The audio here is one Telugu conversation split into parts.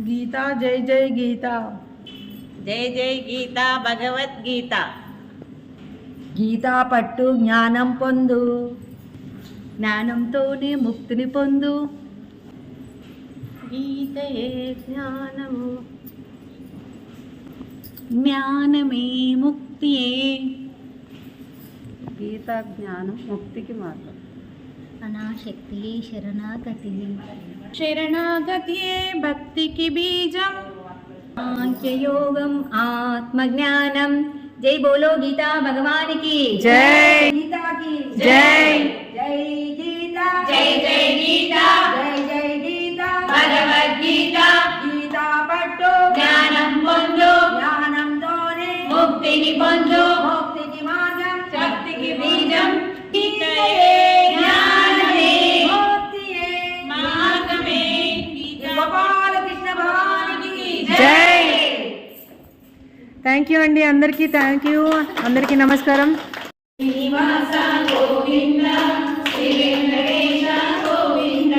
గీతా జై జై గీత, జై జై గీత భగవద్గీత. గీతా పట్టు జ్ఞానం పొందు, జ్ఞానంతోనే ముక్తిని పొందు. గీతయే జ్ఞానము, జ్ఞానమే ముక్తియే. గీత జ్ఞానం ముక్తికి మార్గం. అనాశక్తియే శరణాగతి, శరణాగతియే భక్తికి బీజం. సాంఖ్యయోగం ఆత్మజ్ఞానం. జై బోలో గీతా భగవానికి జై. గీతాకి జై. జై గీత, జై జై గీత జై జై గీత భగవద్గీత. గీతా పట్టు జ్ఞానం పొందు, జ్ఞానంతోనే ముక్తిని పొందు. ముక్తికి మార్గం, శక్తికి బీజం. గీతయే జ్ఞానమే, ముక్తియే మార్గమే. గోపాలకృష్ణ భగవానికి జై. థ్యాంక్ యూ అండి, అందరికీ థ్యాంక్ యూ, అందరికీ నమస్కారం. శ్రీనివాస గోవింద, శ్రీ వెంకటేశ గోవింద,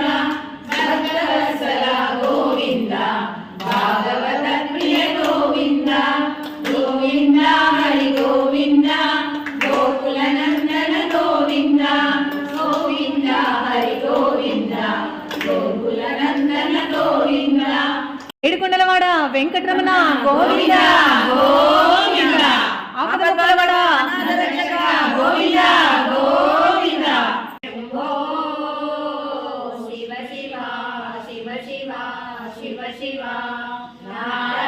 భక్తవత్సల గోవింద, భాగవత ప్రియ గోవింద. గోవింద హరి గోవింద, గోకుల నందన గోవింద. గోవింద హరి గోవింద, గోకుల నందన గోవింద. ఏడుకొండలవాడ వెంకటరమణ గోవింద గోవింద, ఆపదలవాడ అనాథరక్షక గోవింద గోవింద. ఓ శివ శివ శివ శివ శివ శివ నారాయణ